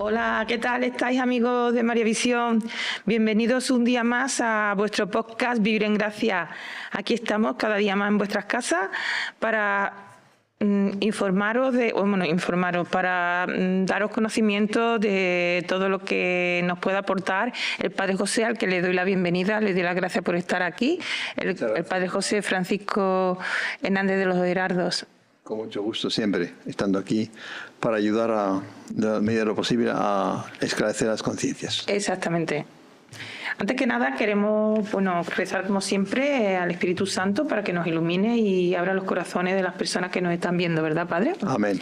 Hola, ¿qué tal estáis, amigos de María Visión? Bienvenidos un día más a vuestro podcast Vivir en Gracia. Aquí estamos cada día más en vuestras casas para para daros conocimiento de todo lo que nos pueda aportar el Padre José, al que le doy la bienvenida, le doy las gracias por estar aquí, el Padre José Francisco Hernández de los Herardos. Con mucho gusto, siempre estando aquí para ayudar de la medida de lo posible a esclarecer las conciencias. Exactamente. Antes que nada queremos rezar como siempre al Espíritu Santo para que nos ilumine y abra los corazones de las personas que nos están viendo, ¿verdad, Padre? Amén.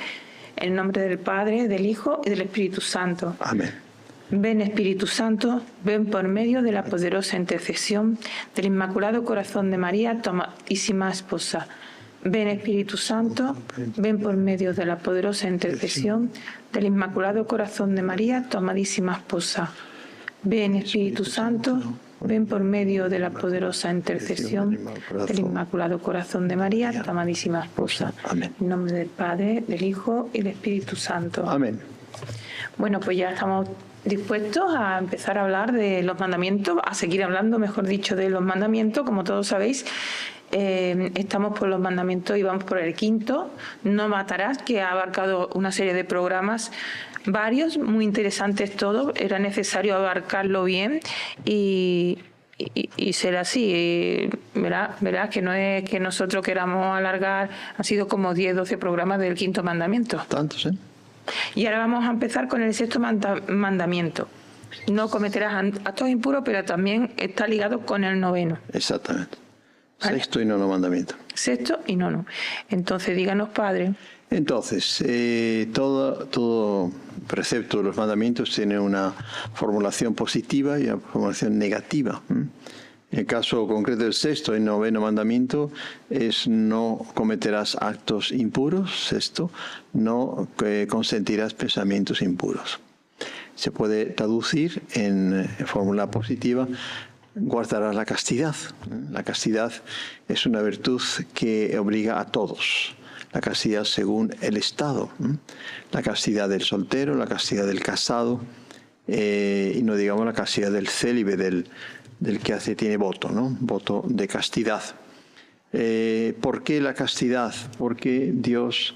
En nombre del Padre, del Hijo y del Espíritu Santo. Amén. Ven, Espíritu Santo, ven por medio de la poderosa intercesión del Inmaculado Corazón de María, tu amadísima esposa. Ven, Espíritu Santo, ven por medio de la poderosa intercesión del Inmaculado Corazón de María, tu amadísima esposa. Ven, Espíritu Santo, ven por medio de la poderosa intercesión del Inmaculado Corazón de María, tu amadísima esposa. Amén. En nombre del Padre, del Hijo y del Espíritu Santo. Amén. Bueno, pues ya estamos dispuestos a empezar a hablar de los mandamientos, a seguir hablando, mejor dicho, de los mandamientos. Como todos sabéis, estamos por los mandamientos y vamos por el quinto, no matarás, que ha abarcado una serie de programas, varios, muy interesantes todos. Era necesario abarcarlo bien y será así. Verás que no es que nosotros queramos alargar, han sido como 10, 12 programas del quinto mandamiento. Tantos, ¿eh? Y ahora vamos a empezar con el sexto mandamiento. No cometerás actos impuros, pero también está ligado con el noveno. Exactamente. ¿Vale? Sexto y nono mandamiento. Sexto y nono. Entonces, díganos, Padre. Entonces, todo precepto de los mandamientos tiene una formulación positiva y una formulación negativa. En el caso concreto del sexto y noveno mandamiento es: no cometerás actos impuros. Sexto, no consentirás pensamientos impuros. Se puede traducir en fórmula positiva: guardarás la castidad. La castidad es una virtud que obliga a todos. La castidad según el estado. La castidad del soltero, la castidad del casado, y no digamos la castidad del célibe, del que tiene voto, ¿no? Voto de castidad. ¿Por qué la castidad? Porque Dios,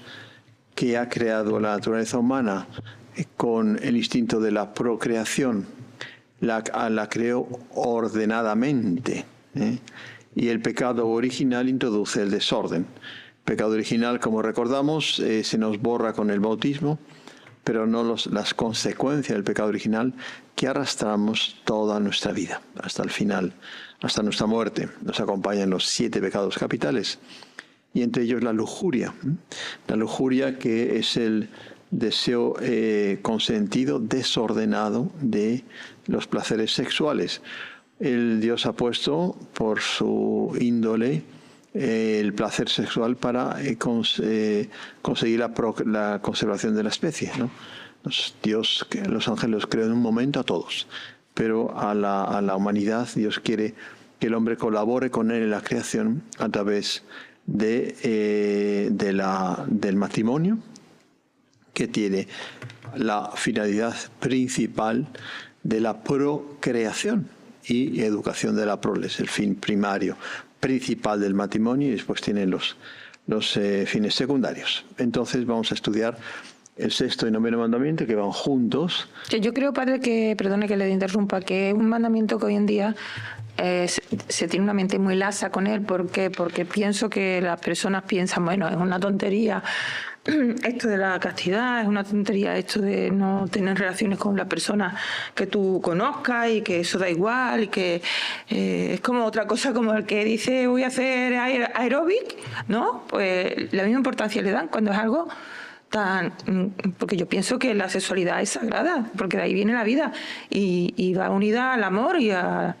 que ha creado la naturaleza humana con el instinto de la procreación, la creó ordenadamente, y el pecado original introduce el desorden. El pecado original, como recordamos, se nos borra con el bautismo, pero no las consecuencias del pecado original que arrastramos toda nuestra vida, hasta el final, hasta nuestra muerte. Nos acompañan los 7 pecados capitales, y entre ellos la lujuria. La lujuria, que es el deseo consentido, desordenado de los placeres sexuales. El Dios ha puesto por su índole el placer sexual para conseguir la conservación de la especie, ¿no? Los ángeles creó en un momento a todos, pero a la humanidad Dios quiere que el hombre colabore con él en la creación a través del matrimonio, que tiene la finalidad principal de la procreación y educación de la prole. Es el fin primario, principal del matrimonio, y después tienen los fines secundarios. Entonces vamos a estudiar el sexto y noveno mandamiento, que van juntos. Yo creo, Padre, que, perdone que le interrumpa, que es un mandamiento que hoy en día se tiene una mente muy lasa con él. ¿Por qué? Porque pienso que las personas piensan, bueno, es una tontería esto de la castidad, es una tontería esto de no tener relaciones con la persona que tú conozcas, y que eso da igual, y que es como otra cosa, como el que dice voy a hacer aeróbic, ¿no? Pues la misma importancia le dan cuando es algo porque yo pienso que la sexualidad es sagrada, porque de ahí viene la vida y va unida al amor y a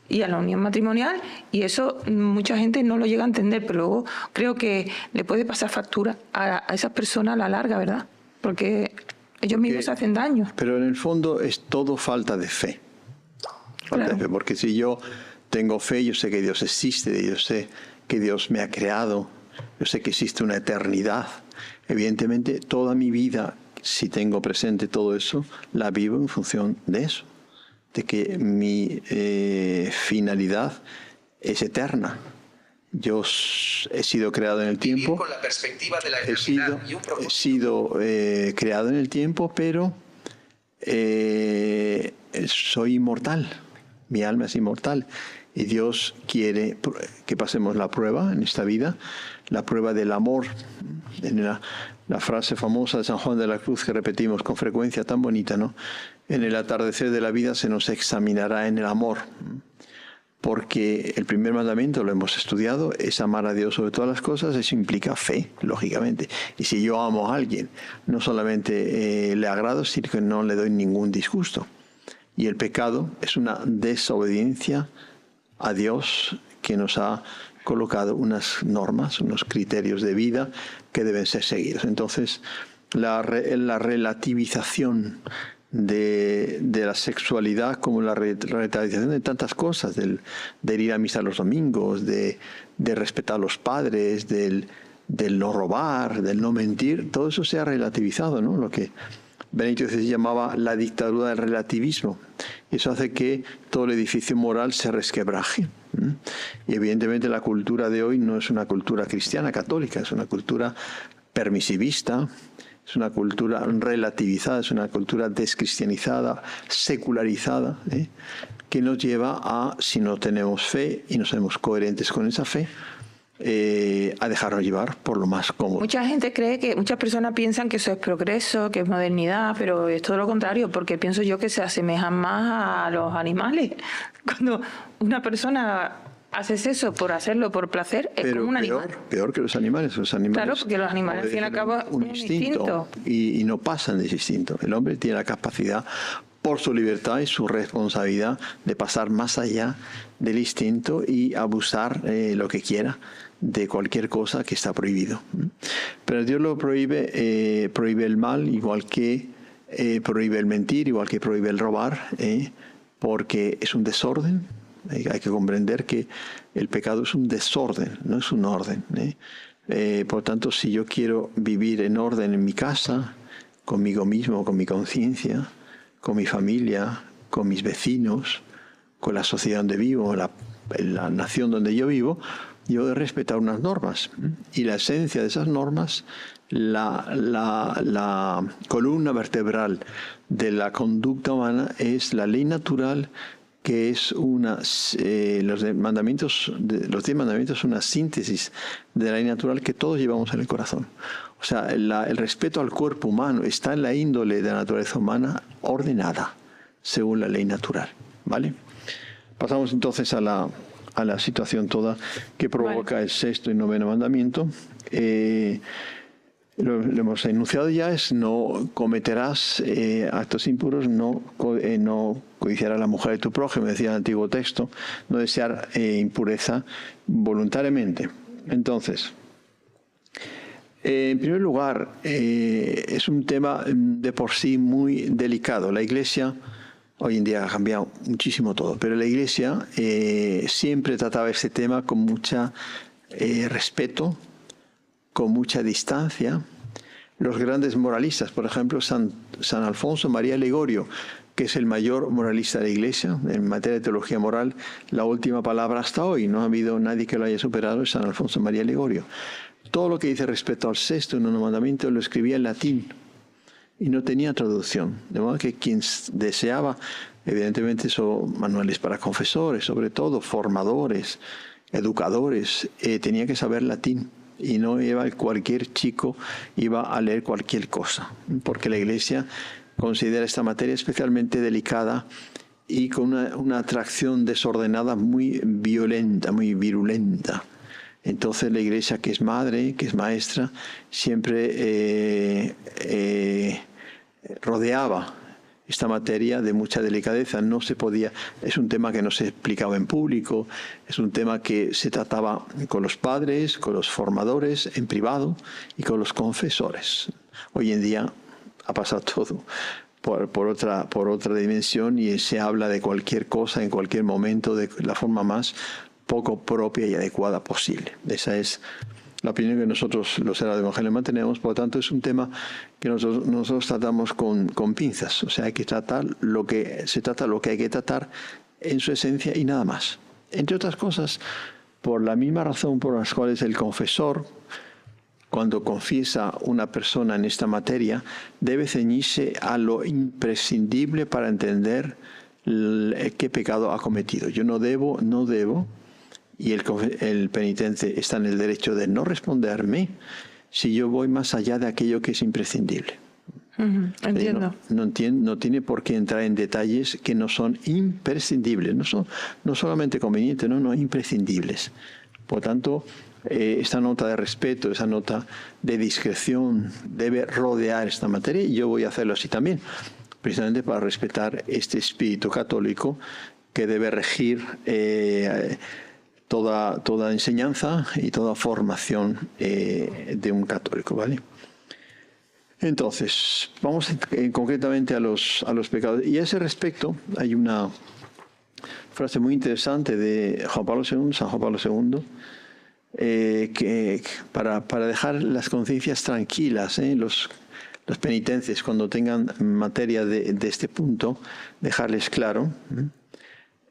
la unión matrimonial, y eso mucha gente no lo llega a entender, pero luego creo que le puede pasar factura a esas personas a la larga, ¿verdad? Porque ellos mismos se hacen daño. Pero en el fondo es todo falta de fe. Falta de fe, porque si yo tengo fe, yo sé que Dios existe, yo sé que Dios me ha creado, yo sé que existe una eternidad. Evidentemente, toda mi vida si tengo presente todo eso, la vivo en función de eso, de que mi finalidad es eterna. Yo he sido creado en el tiempo, con la perspectiva de la he sido creado en el tiempo, pero soy inmortal, mi alma es inmortal. Y Dios quiere que pasemos la prueba en esta vida, la prueba del amor. En la frase famosa de San Juan de la Cruz que repetimos con frecuencia, tan bonita, ¿no? En el atardecer de la vida se nos examinará en el amor. Porque el primer mandamiento, lo hemos estudiado, es amar a Dios sobre todas las cosas. Eso implica fe, lógicamente. Y si yo amo a alguien, no solamente le agrado, sino que no le doy ningún disgusto. Y el pecado es una desobediencia a Dios que nos ha colocado unas normas, unos criterios de vida que deben ser seguidos. Entonces, la relativización de la sexualidad, como la relativización de tantas cosas, de ir a misa los domingos, de respetar a los padres, del no robar, del no mentir, todo eso se ha relativizado, ¿no? Lo que Benito XVI llamaba la dictadura del relativismo. Y eso hace que todo el edificio moral se resquebraje. Y evidentemente la cultura de hoy no es una cultura cristiana católica, es una cultura permisivista, es una cultura relativizada, es una cultura descristianizada, secularizada, que nos lleva a, si no tenemos fe y no somos coherentes con esa fe, a dejarnos llevar por lo más cómodo. Muchas personas piensan que eso es progreso, que es modernidad, pero es todo lo contrario, porque pienso yo que se asemejan más a los animales. Cuando una persona hace eso por hacerlo por placer, es como un animal. Peor que los animales. Los animales, claro, porque los animales al fin y al cabo un instinto. Y no pasan de ese instinto. El hombre tiene la capacidad, por su libertad y su responsabilidad, de pasar más allá del instinto y abusar lo que quiera de cualquier cosa que está prohibido. Pero Dios lo prohíbe, prohíbe el mal, igual que prohíbe el mentir, igual que prohíbe el robar, porque es un desorden. Hay que comprender que el pecado es un desorden, no es un orden. Por tanto, si yo quiero vivir en orden en mi casa, conmigo mismo, con mi conciencia, con mi familia, con mis vecinos, con la sociedad donde vivo, la nación donde yo vivo, yo he de respetar unas normas. Y la esencia de esas normas, la columna vertebral de la conducta humana es la ley natural, que es los 10 mandamientos son una síntesis de la ley natural que todos llevamos en el corazón. O sea, el respeto al cuerpo humano está en la índole de la naturaleza humana ordenada, según la ley natural. ¿Vale? Pasamos entonces a la situación toda que provoca el sexto y noveno mandamiento. Lo hemos enunciado ya, es no cometerás actos impuros, no codiciarás a la mujer de tu prójimo, decía el antiguo texto, no desear impureza voluntariamente. Entonces, en primer lugar, es un tema de por sí muy delicado. La Iglesia hoy en día ha cambiado muchísimo todo, pero la Iglesia siempre trataba este tema con mucha respeto, con mucha distancia. Los grandes moralistas, por ejemplo, San Alfonso María Ligorio, que es el mayor moralista de la Iglesia en materia de teología moral, la última palabra hasta hoy, no ha habido nadie que lo haya superado, es San Alfonso María Ligorio. Todo lo que dice respecto al sexto y noveno mandamiento lo escribía en latín y no tenía traducción, de modo que quien deseaba, evidentemente son manuales para confesores, sobre todo formadores, educadores, tenía que saber latín. Y no cualquier chico iba a leer cualquier cosa, porque la Iglesia considera esta materia especialmente delicada y con una atracción desordenada muy violenta, muy virulenta. Entonces la Iglesia, que es madre, que es maestra, siempre rodeaba esta materia de mucha delicadeza. No se podía, es un tema que no se explicaba en público, es un tema que se trataba con los padres, con los formadores, en privado y con los confesores. Hoy en día ha pasado todo por otra dimensión y se habla de cualquier cosa en cualquier momento de la forma más poco propia y adecuada posible. Esa es la opinión que nosotros, los hermanos del Evangelio, mantenemos. Por lo tanto, es un tema que nosotros tratamos con pinzas. O sea, hay que tratar lo que hay que tratar en su esencia y nada más. Entre otras cosas, por la misma razón por las cuales el confesor, cuando confiesa una persona en esta materia, debe ceñirse a lo imprescindible para entender qué pecado ha cometido. Yo no debo, y el penitente está en el derecho de no responderme si yo voy más allá de aquello que es imprescindible. Entiendo. No tiene por qué entrar en detalles que no son imprescindibles, no solamente convenientes, no imprescindibles. Por tanto, esta nota de respeto, esa nota de discreción debe rodear esta materia, y yo voy a hacerlo así también, precisamente para respetar este espíritu católico que debe regir toda enseñanza y toda formación de un católico, ¿vale? Entonces, vamos concretamente a los pecados. Y a ese respecto hay una frase muy interesante de San Juan Pablo II, que para dejar las conciencias tranquilas, los penitentes, cuando tengan materia de este punto, dejarles claro.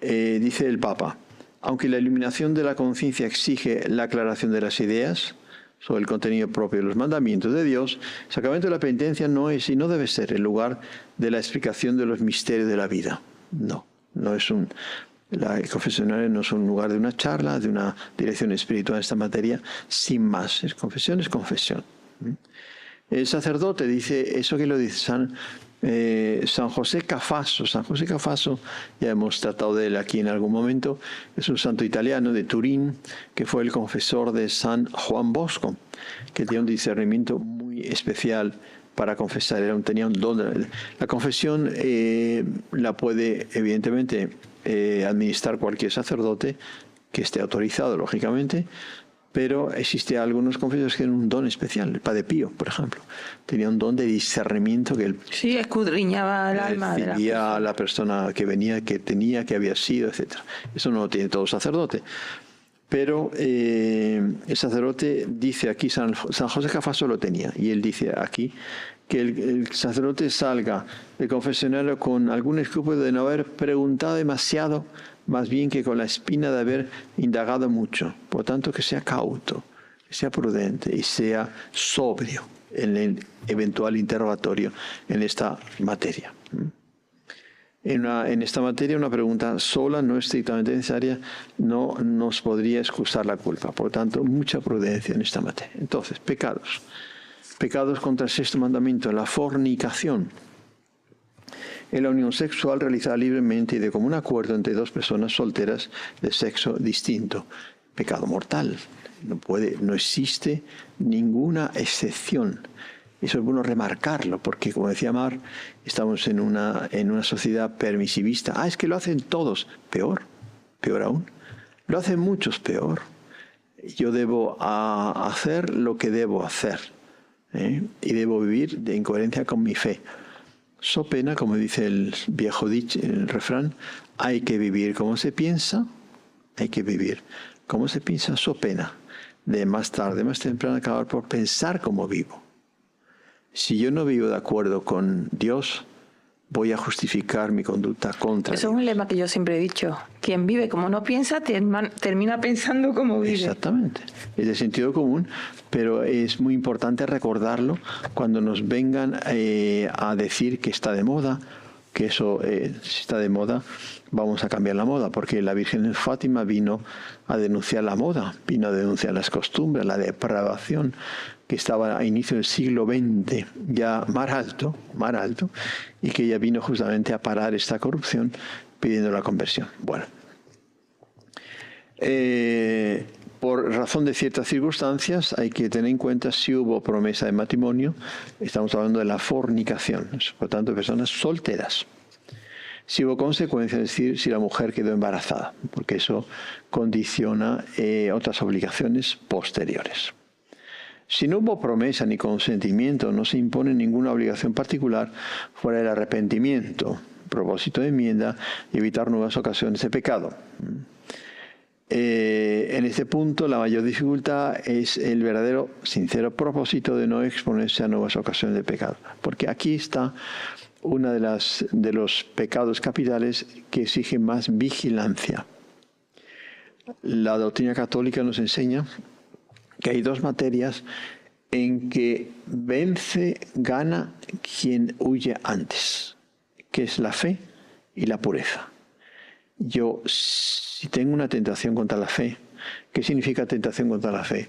Dice el Papa: aunque la iluminación de la conciencia exige la aclaración de las ideas sobre el contenido propio de los mandamientos de Dios, el sacramento de la penitencia no es y no debe ser el lugar de la explicación de los misterios de la vida. No es el confesionario no es un lugar de una charla, de una dirección espiritual en esta materia, sin más. Es confesión. El sacerdote dice eso que lo dice San José Cafaso. San José Cafaso, ya hemos tratado de él aquí en algún momento, es un santo italiano de Turín, que fue el confesor de San Juan Bosco, que tiene un discernimiento muy especial para confesar. Tenía un don. La confesión la puede, evidentemente, administrar cualquier sacerdote que esté autorizado, lógicamente, pero existe algunos confesores que tienen un don especial. El Padre Pío, por ejemplo, tenía un don de discernimiento que él escudriñaba el alma de a la persona que venía, que tenía, que había sido, etc. Eso no lo tiene todo sacerdote. Pero el sacerdote dice aquí, San José Cafaso lo tenía, y él dice aquí que el sacerdote salga del confesionario con algún escrúpulo de no haber preguntado demasiado, más bien que con la espina de haber indagado mucho. Por tanto, que sea cauto, que sea prudente y sea sobrio en el eventual interrogatorio en esta materia. En esta materia, una pregunta sola, no estrictamente necesaria, no nos podría excusar la culpa. Por tanto, mucha prudencia en esta materia. Entonces, pecados. Pecados contra el sexto mandamiento, la fornicación. En la unión sexual realizada libremente y de común acuerdo entre dos personas solteras de sexo distinto. Pecado mortal. No existe ninguna excepción. Eso es bueno remarcarlo, porque como decía Mar, estamos en una sociedad permisivista. Es que lo hacen todos. Peor aún. Lo hacen muchos, peor. Yo debo hacer lo que debo hacer, y debo vivir en coherencia con mi fe. So pena, como dice el viejo dicho, el refrán, hay que vivir como se piensa, so pena, de más tarde, más temprano acabar por pensar como vivo. Si yo no vivo de acuerdo con Dios, voy a justificar mi conducta contra Eso Dios. es un lema que yo siempre he dicho. Quien vive como no piensa, termina pensando como vive. Exactamente. Es de sentido común, pero es muy importante recordarlo cuando nos vengan a decir que está de moda, que eso si está de moda, vamos a cambiar la moda, porque la Virgen de Fátima vino a denunciar la moda, vino a denunciar las costumbres, la depravación que estaba a inicio del siglo XX ya mar alto, y que ella vino justamente a parar esta corrupción pidiendo la conversión. Bueno, por razón de ciertas circunstancias hay que tener en cuenta si hubo promesa de matrimonio. Estamos hablando de la fornicación, por tanto, personas solteras. Si hubo consecuencias, es decir, si la mujer quedó embarazada, porque eso condiciona otras obligaciones posteriores. Si no hubo promesa ni consentimiento, no se impone ninguna obligación particular fuera del arrepentimiento, propósito de enmienda y evitar nuevas ocasiones de pecado. En este punto, la mayor dificultad es el verdadero, sincero propósito de no exponerse a nuevas ocasiones de pecado. Porque aquí está uno de los pecados capitales que exigen más vigilancia. La doctrina católica nos enseña que hay dos materias en que gana quien huye antes, que es la fe y la pureza. Yo, si tengo una tentación contra la fe, ¿qué significa tentación contra la fe?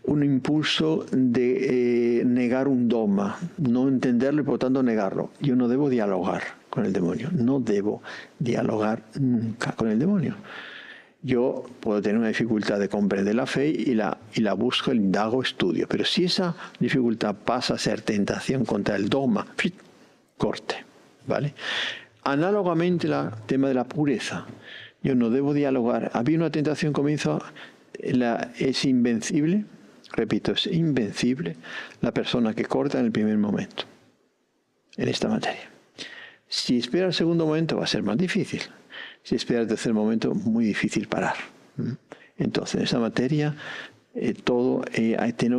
Un impulso de negar un dogma, no entenderlo y por tanto negarlo. Yo no debo dialogar con el demonio, no debo dialogar nunca con el demonio. Yo puedo tener una dificultad de comprender la fe y la busco, el indago, estudio. Pero si esa dificultad pasa a ser tentación contra el dogma, corte, ¿vale? Análogamente, el tema de la pureza. Yo no debo dialogar. Había una tentación, comienzo, es invencible, repito, es invencible la persona que corta en el primer momento, en esta materia. Si espera el segundo momento, va a ser más difícil. Si espera el tercer momento, muy difícil parar. Entonces, en esta materia, tengo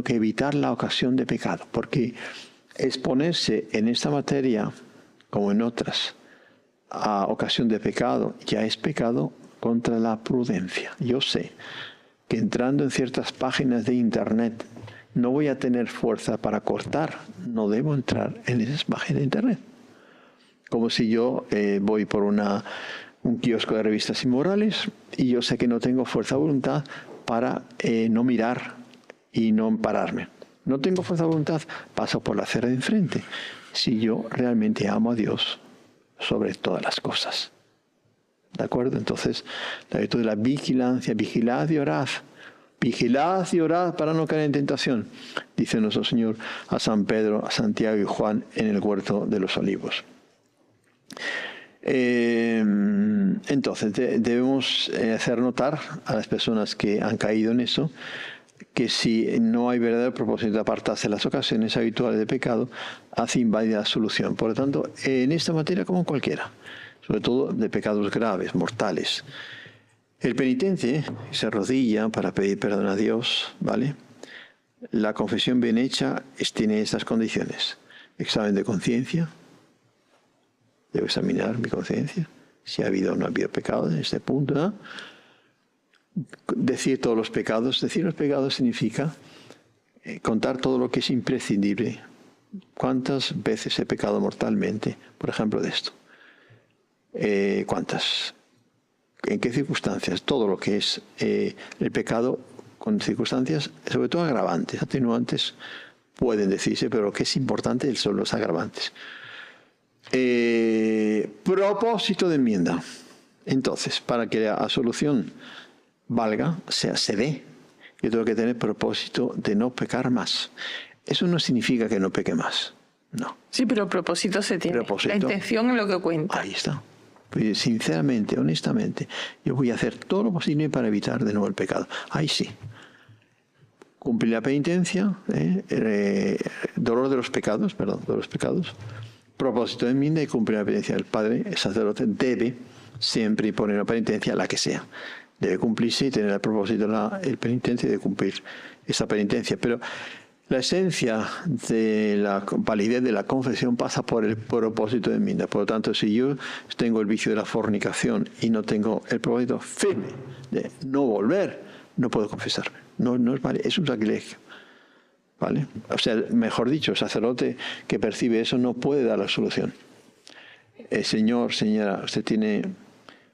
que evitar la ocasión de pecado, porque exponerse en esta materia, como en otras, a ocasión de pecado, ya es pecado contra la prudencia. Yo sé que entrando en ciertas páginas de internet no voy a tener fuerza para cortar, no debo entrar en esas páginas de internet. Como si yo voy por un kiosco de revistas inmorales y yo sé que no tengo fuerza de voluntad para no mirar y no pararme. No tengo fuerza de voluntad, paso por la acera de enfrente. Si yo realmente amo a Dios sobre todas las cosas. ¿De acuerdo? Entonces, la virtud de la vigilancia, vigilad y orad. Vigilad y orad para no caer en tentación, dice nuestro Señor a San Pedro, a Santiago y Juan en el huerto de los olivos. Entonces, debemos hacer notar a las personas que han caído en eso, que si no hay verdadero propósito de apartarse de las ocasiones habituales de pecado, hace inválida la solución. Por lo tanto, en esta materia como en cualquiera, sobre todo de pecados graves, mortales, el penitente se arrodilla para pedir perdón a Dios, ¿vale? La confesión bien hecha tiene estas condiciones: examen de conciencia. Debo examinar mi conciencia, si ha habido o no ha habido pecado en este punto, ¿no? Decir todos los pecados. Decir los pecados significa contar todo lo que es imprescindible. ¿Cuántas veces he pecado mortalmente? Por ejemplo, de esto. ¿Cuántas? ¿En qué circunstancias? Todo lo que es el pecado con circunstancias, sobre todo agravantes. Atenuantes pueden decirse, pero lo que es importante son los agravantes. Propósito de enmienda. Entonces, para que la solución valga, se dé, yo tengo que tener propósito de no pecar más. Eso no significa que no peque más, no. Sí, pero propósito se tiene. La intención es lo que cuenta. Ahí está. Pues, sinceramente, honestamente, yo voy a hacer todo lo posible para evitar de nuevo el pecado. Ahí sí. Cumplir la penitencia, dolor de los pecados, propósito de enmienda y cumplir la penitencia. El padre, el sacerdote, debe siempre poner una penitencia, la que sea. Debe cumplirse y tener el propósito, el penitente, de cumplir esa penitencia. Pero la esencia de la validez de la confesión pasa por el propósito de enmienda. Por lo tanto, si yo tengo el vicio de la fornicación y no tengo el propósito firme de no volver, no puedo confesarme. No es vale, es un sacrilegio. ¿Vale? O sea, mejor dicho, el sacerdote que percibe eso no puede dar la solución. Señor, señora,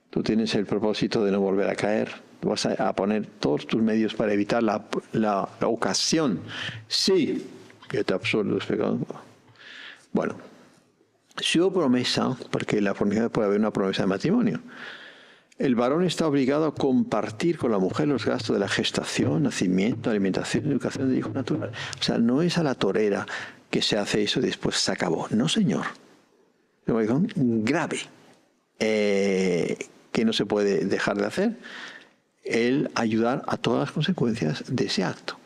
tú tienes el propósito de no volver a caer. Vas a poner todos tus medios para evitar la ocasión. Sí, yo te absuelvo los pecados. Bueno, si hubo promesa, porque en la fornicación puede haber una promesa de matrimonio, el varón está obligado a compartir con la mujer los gastos de la gestación, nacimiento, alimentación, educación del hijo natural. O sea, no es a la torera que se hace eso y después se acabó. No, señor. Es algo grave que no se puede dejar de hacer. El ayudar a todas las consecuencias de ese acto.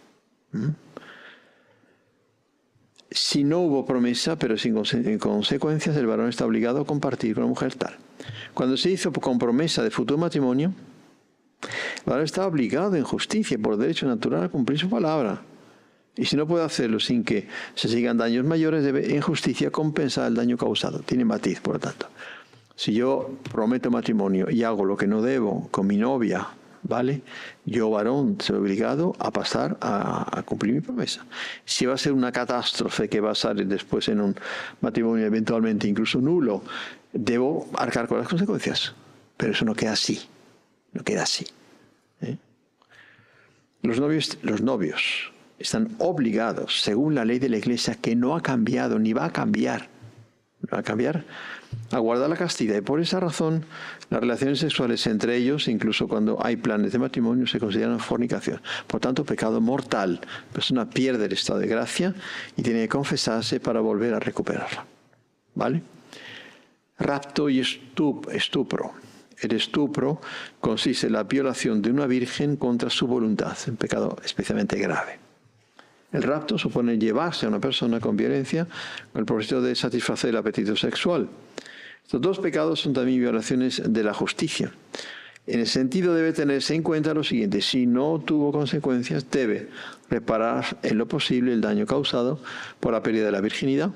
Si no hubo promesa, pero sin consecuencias, el varón está obligado a compartir con la mujer tal. Cuando se hizo con promesa de futuro matrimonio, Ahora está obligado en justicia por derecho natural a cumplir su palabra. Y si no puede hacerlo sin que se sigan daños mayores, debe en justicia compensar el daño causado. Tiene matiz, por lo tanto. Si yo prometo matrimonio y hago lo que no debo con mi novia, ¿vale? Yo, varón, soy obligado a pasar a cumplir mi promesa. Si va a ser una catástrofe que va a salir después en un matrimonio eventualmente incluso nulo, debo arcar con las consecuencias. Pero eso no queda así. No queda así. Los novios están obligados, según la ley de la Iglesia, que no ha cambiado ni va a cambiar, a guardar la castidad. Y por esa razón, las relaciones sexuales entre ellos, incluso cuando hay planes de matrimonio, se consideran fornicación. Por tanto, pecado mortal. La persona pierde el estado de gracia y tiene que confesarse para volver a recuperarla. ¿Vale? Rapto y estupro. El estupro consiste en la violación de una virgen contra su voluntad, un pecado especialmente grave. El rapto supone llevarse a una persona con violencia con el propósito de satisfacer el apetito sexual. Estos dos pecados son también violaciones de la justicia. En ese sentido debe tenerse en cuenta lo siguiente: si no tuvo consecuencias, debe reparar en lo posible el daño causado por la pérdida de la virginidad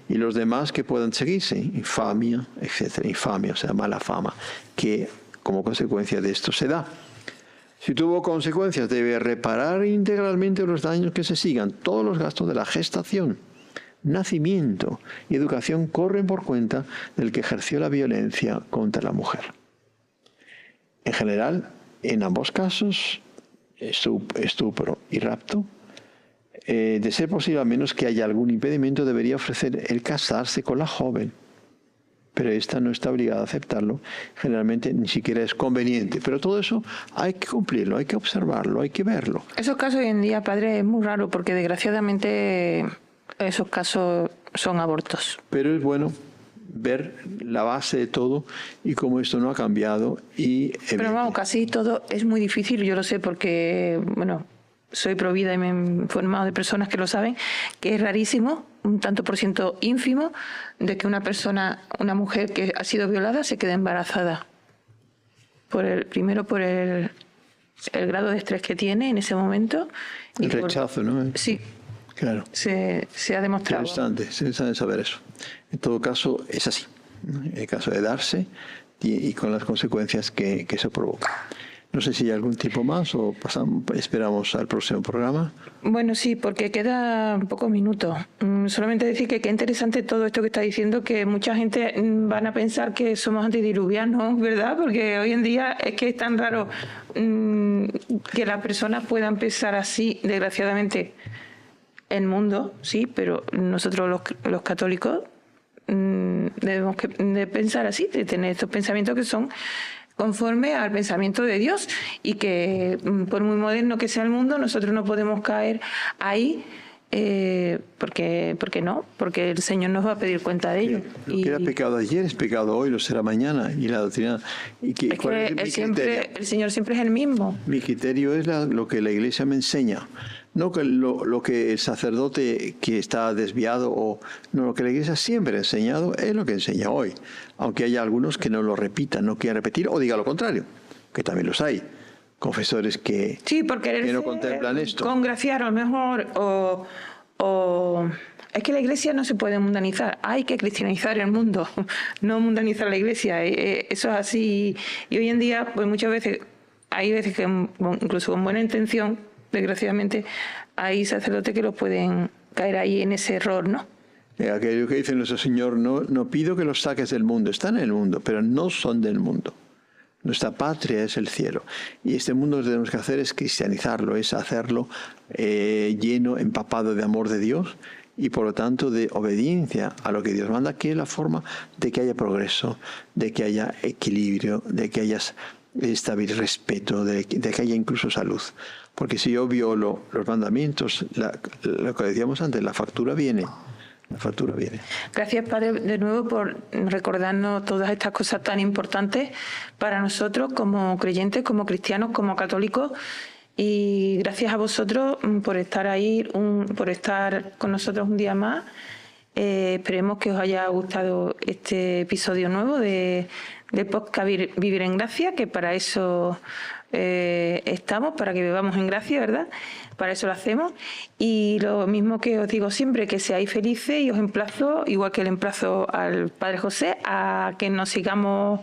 y los demás que puedan seguirse, infamia, etc. Infamia, o sea, mala fama, que como consecuencia de esto se da. Si tuvo consecuencias, debe reparar integralmente los daños que se sigan. Todos los gastos de la gestación, nacimiento y educación corren por cuenta del que ejerció la violencia contra la mujer. En general, en ambos casos, estupro y rapto, de ser posible, a menos que haya algún impedimento, debería ofrecer el casarse con la joven. Pero esta no está obligada a aceptarlo. Generalmente ni siquiera es conveniente. Pero todo eso hay que cumplirlo, hay que observarlo, hay que verlo. Esos casos hoy en día, padre, es muy raro porque desgraciadamente esos casos son abortos. Pero es bueno ver la base de todo y cómo esto no ha cambiado. Pero vamos, casi todo es muy difícil, yo lo sé porque, bueno, soy provida y me he informado de personas que lo saben, que es rarísimo, un tanto por ciento ínfimo, de que una mujer que ha sido violada se quede embarazada. Primero por el grado de estrés que tiene en ese momento. El rechazo, ¿no? Sí. Claro. Se ha demostrado. Interesante saber eso. En todo caso, es así. En el caso de darse y con las consecuencias que eso provoca. No sé si hay algún tipo más o esperamos al próximo programa. Bueno, sí, porque queda pocos minutos. Solamente decir que qué interesante todo esto que está diciendo, que mucha gente van a pensar que somos antidiluvianos, ¿verdad? Porque hoy en día es que es tan raro que las personas puedan pensar así, desgraciadamente, el mundo, sí, pero nosotros los católicos debemos de pensar así, de tener estos pensamientos que son conforme al pensamiento de Dios y que por muy moderno que sea el mundo, nosotros no podemos caer ahí porque no, porque el Señor nos va a pedir cuenta de ello. Lo que era pecado ayer es pecado hoy, lo será mañana. Y la doctrina... el Señor siempre es el mismo. Mi criterio es lo que la Iglesia me enseña. No que lo que el sacerdote que está desviado o no, lo que la Iglesia siempre ha enseñado es lo que enseña hoy. Aunque haya algunos que no lo repitan, no quieran repetir o diga lo contrario, que también los hay. Confesores que no contemplan esto. Congraciar a lo mejor o es que la Iglesia no se puede mundanizar, hay que cristianizar el mundo, no mundanizar la Iglesia. Eso es así. Y hoy en día, pues muchas veces, hay veces que incluso con buena intención, desgraciadamente, hay sacerdotes que los pueden caer ahí en ese error, ¿no? Aquello que dice nuestro Señor, no pido que los saques del mundo, están en el mundo, pero no son del mundo. Nuestra patria es el cielo. Y este mundo lo que tenemos que hacer es cristianizarlo, es hacerlo lleno, empapado de amor de Dios y por lo tanto de obediencia a lo que Dios manda, que es la forma de que haya progreso, de que haya equilibrio, de que haya estabilidad, respeto, de que haya incluso salud. Porque si yo violo los mandamientos, lo que decíamos antes, la factura viene. La factura viene. Gracias, Padre, de nuevo por recordarnos todas estas cosas tan importantes para nosotros como creyentes, como cristianos, como católicos. Y gracias a vosotros por estar ahí, por estar con nosotros un día más Esperemos que os haya gustado este episodio nuevo del podcast Vivir en Gracia, que para eso estamos, para que vivamos en gracia, ¿verdad? Para eso lo hacemos. Y lo mismo que os digo siempre, que seáis felices, y os emplazo, igual que le emplazo al Padre José, a que nos sigamos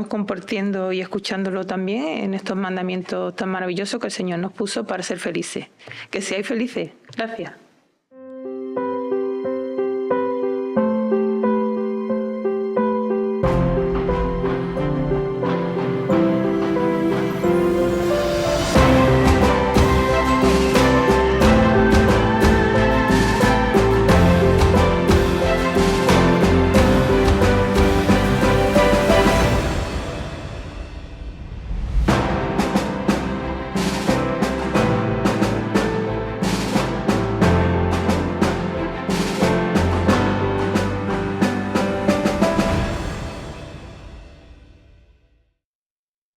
compartiendo y escuchándolo también en estos mandamientos tan maravillosos que el Señor nos puso para ser felices. Que seáis felices. Gracias.